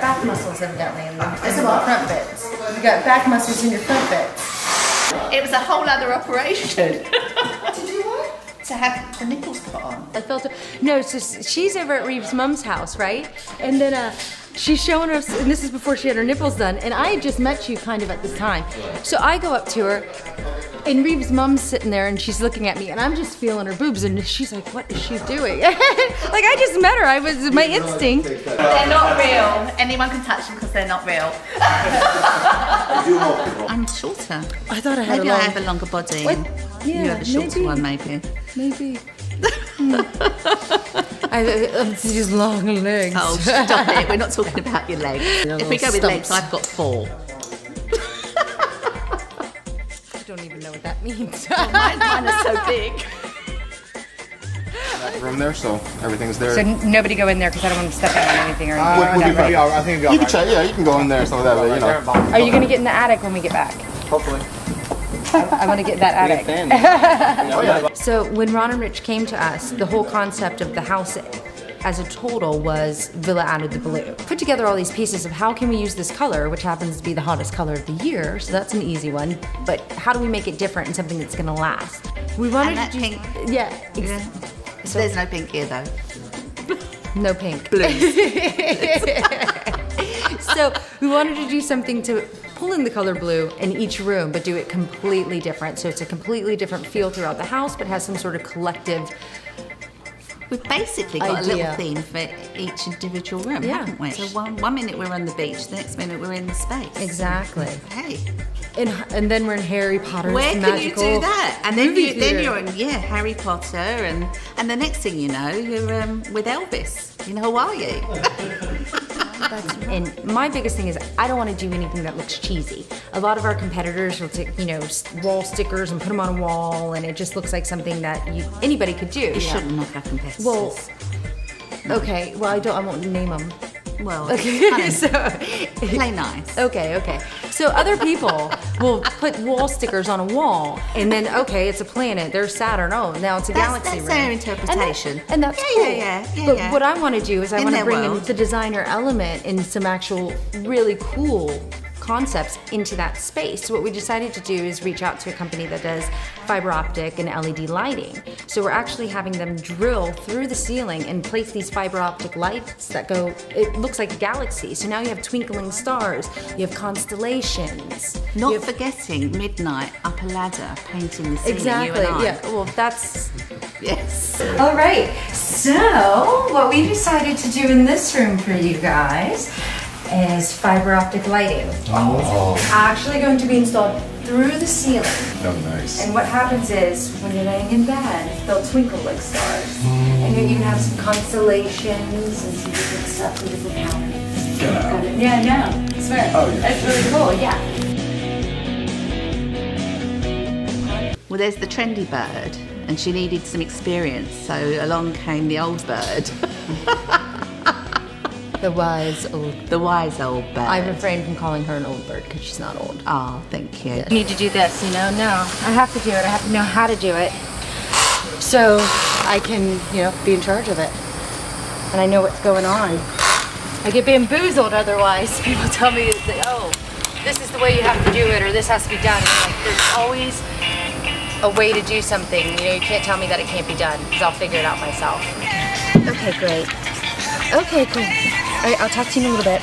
got back muscles evidently in the front bits. You got back muscles in your front bits. It was a whole other operation. To do what? To have the nipples put on. I felt it. No, so she's over at Reeves' mom's house, right? And then she's showing us, and this is before she had her nipples done, and I had just met you kind of at this time. So I go up to her, and Reeves' mom's sitting there, and she's looking at me, and I'm just feeling her boobs, and she's like, what is she doing? Like, I just met her. I was my instinct. They're not real. Anyone can touch them because they're not real. I'm shorter. I thought I had maybe I have a longer body. What? Yeah, you have a shorter one, maybe. Maybe. I'm just long legs. Oh, stop it. We're not talking about your legs. If we go with legs, I've got 4. I don't even know what that means. Oh, mine are so big. Room there, so everything's there. So nobody go in there because I don't want to step out on anything or anything. I think you can check. Yeah, you can go in there. Some of that, but, you know. Are you gonna get in the attic when we get back? Hopefully. I want to get that attic. So when Ron and Rich came to us, the whole concept of the house as a total was Villa added the blue. Put together all these pieces of how can we use this color, which happens to be the hottest color of the year, so that's an easy one. But how do we make it different and something that's gonna last? We wanted and to pink. Yeah. So there's no pink here though. No pink. Blue. So we wanted to do something to pull in the color blue in each room, but do it completely different. So it's a completely different feel throughout the house, but has some sort of collective. We've basically got idea. a little theme for each individual room, haven't we? So one minute we're on the beach, the next minute we're in the space. Exactly. Hey. And then we're in Harry Potter's Where can magical you do that? And then you're in Harry Potter, and the next thing you know, you're with Elvis in Hawaii. And my biggest thing is I don't want to do anything that looks cheesy. A lot of our competitors will take, wall stickers and put them on a wall, and it just looks like something that anybody could do. You shouldn't knock our competitors. Well, okay. Well, I won't name them. Well, okay. So play nice. Okay. So other people will put wall stickers on a wall, and then it's a planet. There's Saturn. Oh, now it's a galaxy. That's their interpretation, and that's cool. Yeah. But what I want to do is I want to bring in world. the designer element and some actual really cool concepts into that space. So what we decided to do is reach out to a company that does fiber optic and LED lighting. So we're actually having them drill through the ceiling and place these fiber optic lights that go, it looks like a galaxy. So now you have twinkling stars, you have constellations. Not forgetting midnight up a ladder painting the ceiling. Exactly, you and I. yeah, well that's... Yes. All right, so what we decided to do in this room for you guys is fiber optic lighting. Oh. It's actually going to be installed through the ceiling. Oh, nice. And what happens is, when you're laying in bed, they'll twinkle like stars. And you can have some constellations and some different stuff with different patterns. Yeah, no, I swear. Oh, yeah. That's really cool, yeah. Well, there's the Trendy Bird, and she needed some experience, so along came the old bird. The wise old. The wise old bird. I refrain from calling her an old bird because she's not old. Oh, thank you. I need to do this, No, I have to do it. I have to know how to do it. So I can, be in charge of it. And I know what's going on. I get bamboozled otherwise. People tell me, this is the way you have to do it, or this has to be done. And there's always a way to do something. You can't tell me that it can't be done, because I'll figure it out myself. Okay, great. Okay, cool. All right, I'll talk to you in a little bit.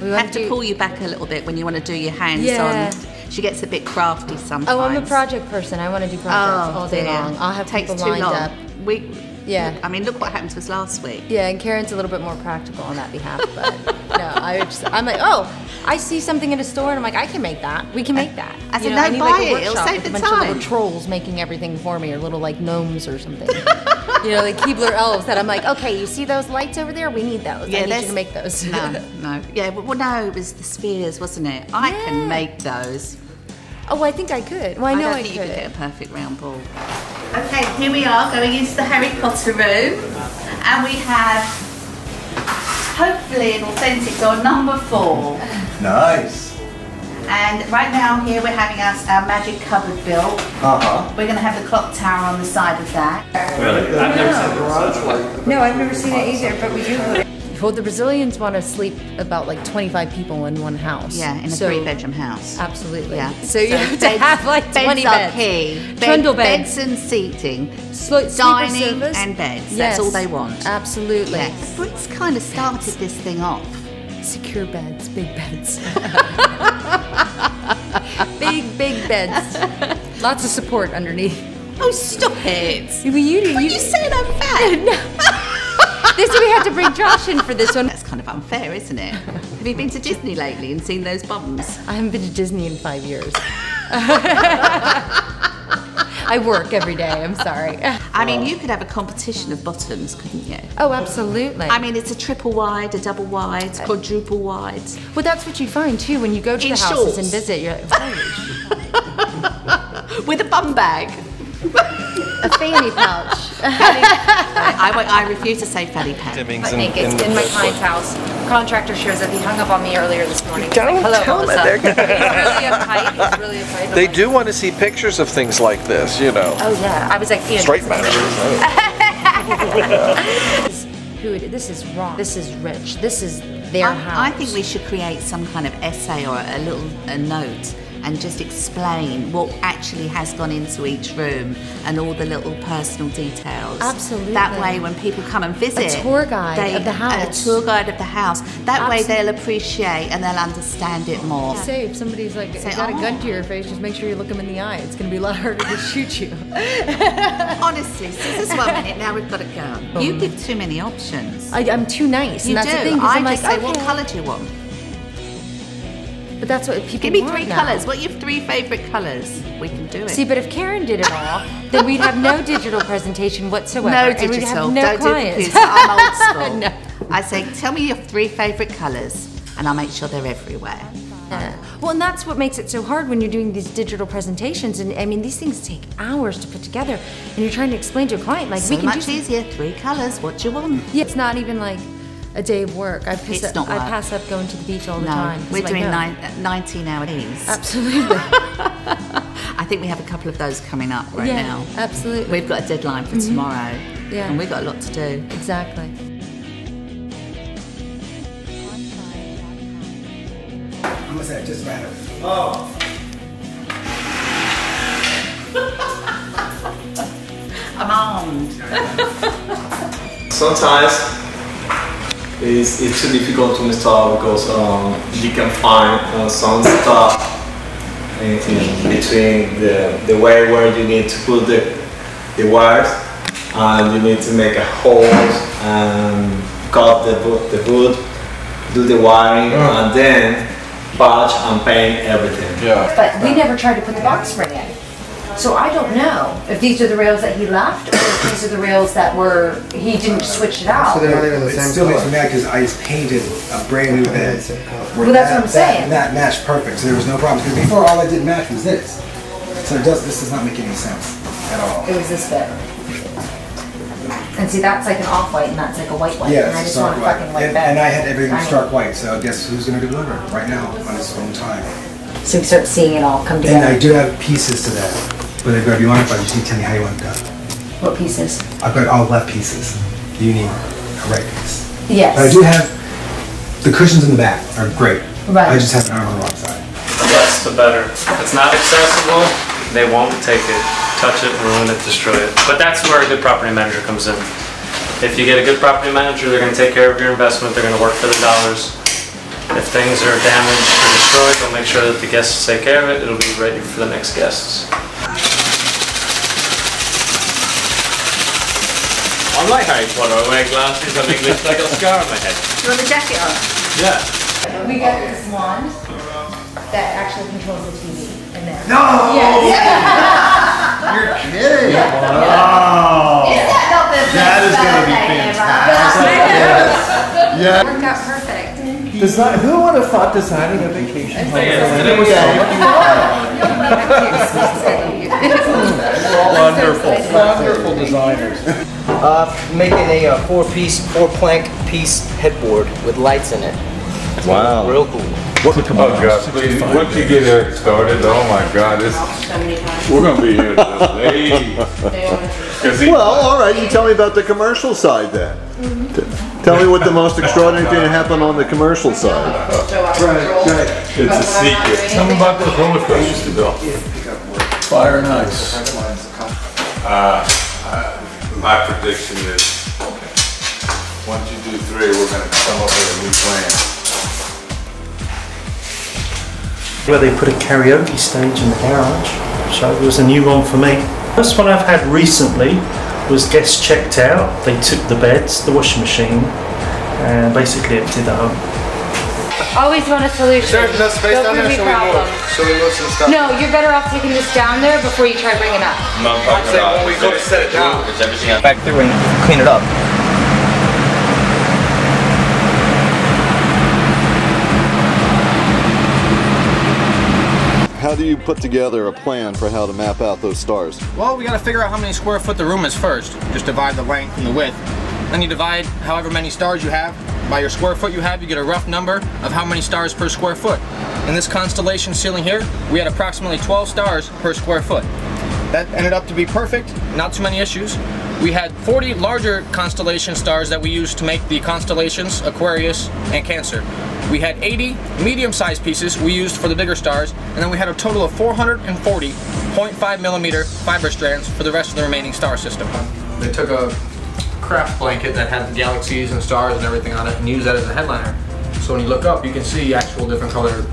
We have to pull you back a little bit when you want to do your hands on. She gets a bit crafty sometimes. Oh, I'm a project person. I want to do projects all day long. I'll have people lined up. Yeah. I mean, look what happened to us last week. Yeah, and Karen's a little bit more practical on that behalf, but no, I'm like, I see something in a store and I'm like, I can make that. We can make that. I said, no, buy it. It'll save the time. A bunch of little trolls making everything for me, or little like gnomes or something. Like Keebler elves that I'm like, okay, you see those lights over there? We need those. Yeah, I need you to make those. No. Yeah, well, no, it was the spheres, wasn't it? I can make those. Oh, I think I could. Well, I know I could. You could get a perfect round ball. Okay, here we are going into the Harry Potter room, and we have hopefully an authentic door number 4. Nice. And right now here we're having our magic cupboard built. We're going to have the clock tower on the side of that. Really? I've never seen the garage. No, I've never seen it either, but we do. Well, the Brazilians want to sleep about like 25 people in one house. Yeah, in a 3-bedroom house. Absolutely. Yeah. So you have to have like 20 beds. Key. Trundle beds. Beds and seating. Dining Service. And beds. Yes. That's all they want. Absolutely. Yes. Brits kind of started this thing off. Secure beds, big beds. big beds. Lots of support underneath. Oh, stop it. You said I'm fat. No. This we had to bring Josh in for this one. That's kind of unfair, isn't it? Have you been to Disney lately and seen those bums? I haven't been to Disney in 5 years. I work every day, I'm sorry. I mean, you could have a competition of bottoms, couldn't you? Oh, absolutely. I mean, it's a triple wide, a double wide, quadruple wide. Well, that's what you find too when you go to the houses and visit. You're like, with a bum bag. A fanny pouch. I refuse to say fanny pack. But naked in my client's house. Contractor shows up. He hung up on me earlier this morning. Don't like, tell me they're gonna... He's really uptight. They do want to see pictures of things like this, you know. Oh yeah. I was like, straight managers. This is wrong. This is rich. This is their house. I think we should create some kind of essay or a note and just explain what actually has gone into each room and all the little personal details. Absolutely. That way when people come and visit, a tour guide of the house. A tour guide of the house. That way they'll appreciate and they'll understand it more. Say if somebody's like, got a gun to your face, just make sure you look them in the eye. It's going to be a lot harder to shoot you. Honestly, since 1 minute, now we've got a gun. You give too many options. I'm too nice. You and that's do. The thing, I I'm just like, say, what colour do you want? But that's what people Give me want 3 now. colours. What are your 3 favourite colours? We can do it. See, but if Karen did it all, then we'd have no digital presentation whatsoever. No and we'd digital. have no Don't clients. do computer. I'm old school. No. I say, tell me your 3 favourite colours, and I'll make sure they're everywhere. Yeah. Well, and that's what makes it so hard when you're doing these digital presentations. And I mean, these things take hours to put together, and you're trying to explain to a client like So we can much easier. 3 colours. What do you want? Yeah, it's not even like a day of work. I It's not work. pass up going to the beach all the time. We're doing 19-hour days. Absolutely. I think we have a couple of those coming up right now. Absolutely. We've got a deadline for tomorrow. Yeah. And we've got a lot to do. Exactly. I'm gonna say it just matter. Oh. I'm armed. Sometimes it's too difficult to install because you can find some stuff in between the way where you need to put the wires, and you need to make a hole and cut the wood, do the wiring, and then patch and paint everything. Yeah. But we never tried to put the box spring in. So I don't know if these are the rails that he left or if these are the rails that he didn't switch it out. So they're not even the same. It still makes me mad because I just painted a brand new bed. Well, that's what I'm saying. That matched perfect, so there was no problem. Because before all I didn't match was this. So this does not make any sense at all. It was this bit. And see, that's like an off-white and that's like a white. Yeah, and I it's just a want stark a white. fucking white bed. And I had everything stark white, so guess who's going to deliver it right now on his own time. So we start seeing it all come together. And I do have pieces to that, but if you want it, you just need to tell me how you want it done. What pieces? I've got all left pieces. You need a right piece. Yes. But I do have the cushions in the back are great. Right. I just have an arm on the wrong side. The less the better. If it's not accessible, they won't take it, touch it, ruin it, destroy it. But that's where a good property manager comes in. If you get a good property manager, they're going to take care of your investment, they're going to work for the dollars. If things are damaged or destroyed, they'll make sure that the guests take care of it. It'll be ready for the next guests. I'm like Harry Potter. I wear glasses, I make this like a scar on my head. Do you want the jacket on? Yeah. We got this wand that actually controls the TV in there. No! Yes. You're kidding! Oh! That is going to be fantastic. Yeah. Worked out perfect. Who would have thought designing a vacation home? Wonderful designers. Making a 4-piece, 4-plank piece headboard with lights in it. Wow. Real cool. Oh God, please, once you get it started, oh my God, we're gonna be here till days. Well, all right, you tell me about the commercial side then. Tell me what the most extraordinary thing that happened on the commercial side. Right. It's a secret. Tell me about those roller coasters, Bill. Fire and ice. My prediction is, once you do 3, we're going to come up with a new plan. Where they put a karaoke stage in the garage, so it was a new one for me. First one I've had recently was guests checked out. They took the beds, the washing machine, and basically emptied the home. Always want a solution. Is there enough space down there? Shall we move some stuff? No, you're better off taking this down there before you try bringing it up. No, I'm talking about when we go to set it down. Is everything back through and clean it up? How do you put together a plan for how to map out those stars? Well, we gotta figure out how many square foot the room is first. Just divide the length and the width. Then you divide however many stars you have by your square foot you have. You get a rough number of how many stars per square foot. In this constellation ceiling here, we had approximately 12 stars per square foot. That ended up to be perfect, not too many issues. We had 40 larger constellation stars that we used to make the constellations Aquarius and Cancer. We had 80 medium-sized pieces we used for the bigger stars, and then we had a total of 440 0.5mm fiber strands for the rest of the remaining star system. They took a craft blanket that had the galaxies and stars and everything on it and used that as a headliner. So when you look up, you can see actual different colored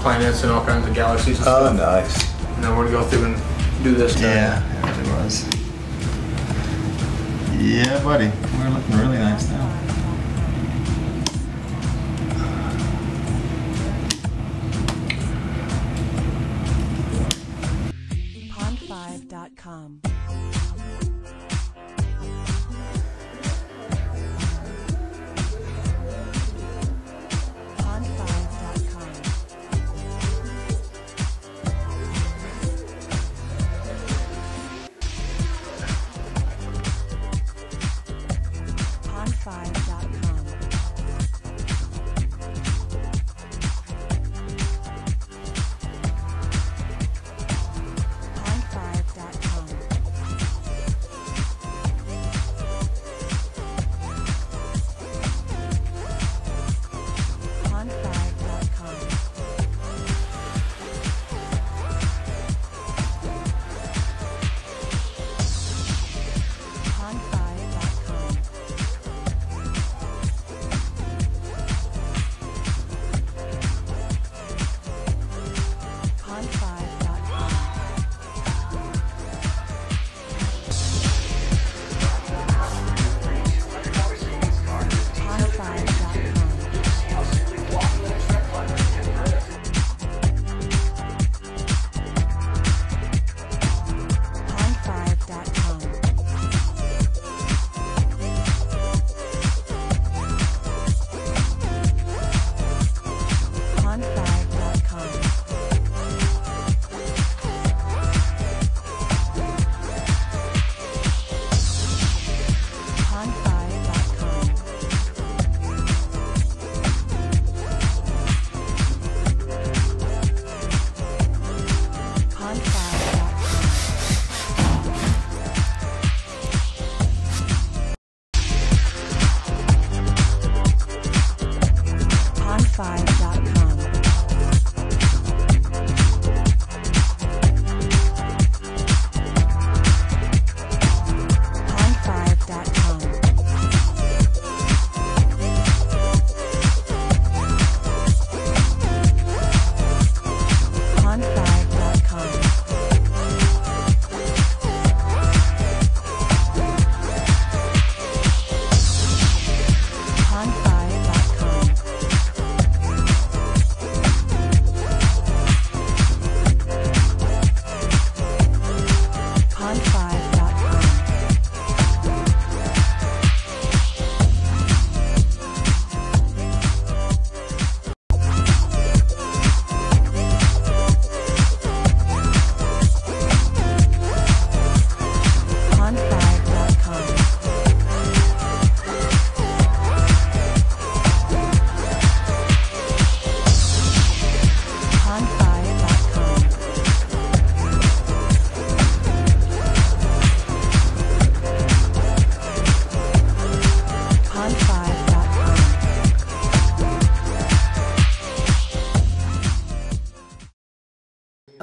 planets and all kinds of galaxies and stuff. Oh, nice. And then we're gonna go through and do this. Yeah, it was. Yeah, buddy. We're looking really nice now. Pond5.com.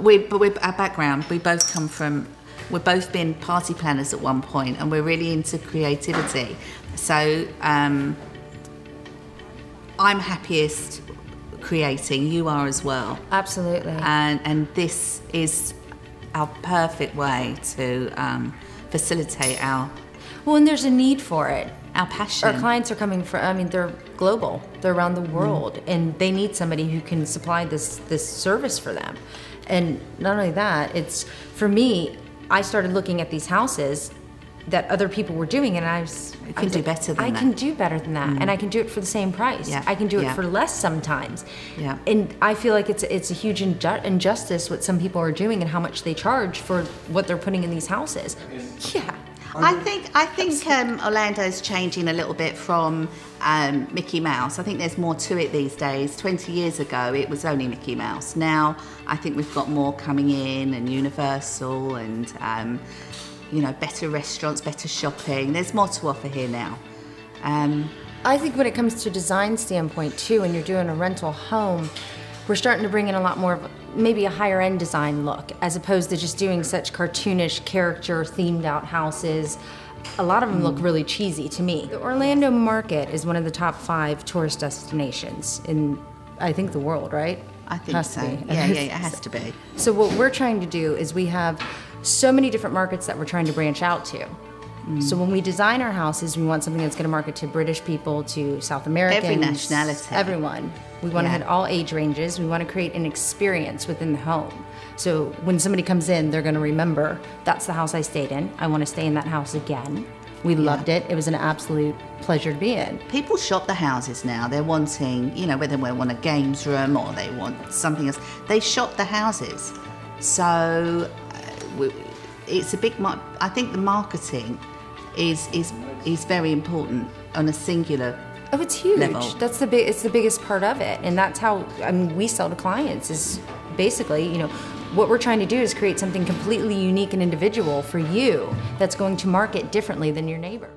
our background, we both come from, we've both been party planners at one point, and we're really into creativity. So I'm happiest creating, you are as well. Absolutely. And this is our perfect way to facilitate our... Well, and there's a need for it. Our passion. Our clients are coming from, I mean, they're global. They're around the world, and they need somebody who can supply this service for them. And not only that, it's, for me, I started looking at these houses that other people were doing, and I can do better than that. I can do better than that, and I can do it for the same price. Yeah. I can do it for less sometimes. Yeah. And I feel like it's a huge injustice what some people are doing and how much they charge for what they're putting in these houses. Yeah. I think Orlando's changing a little bit from Mickey Mouse. I think there's more to it these days. 20 years ago, it was only Mickey Mouse. Now, I think we've got more coming in, and Universal, and you know, better restaurants, better shopping. There's more to offer here now. I think when it comes to design standpoint too, when you're doing a rental home, we're starting to bring in a lot more of maybe a higher end design look, as opposed to just doing such cartoonish character themed out houses. A lot of them look really cheesy to me. The Orlando market is one of the top 5 tourist destinations in, I think, the world, right? I think so. Yeah, it has to be. So what we're trying to do is we have so many different markets that we're trying to branch out to. So when we design our houses, we want something that's going to market to British people, to South Americans. Every nationality. Everyone. We want to hit all age ranges. We want to create an experience within the home. So when somebody comes in, they're going to remember, that's the house I stayed in. I want to stay in that house again. We loved it. It was an absolute pleasure to be in. People shop the houses now. They're wanting, you know, whether they want a games room or they want something else. They shop the houses. So it's a big, I think the marketing is very important on a singular Oh, it's huge. level. That's it's the biggest part of it, and that's how we sell to clients. Is basically, you know, what we're trying to do is create something completely unique and individual for you that's going to market differently than your neighbor.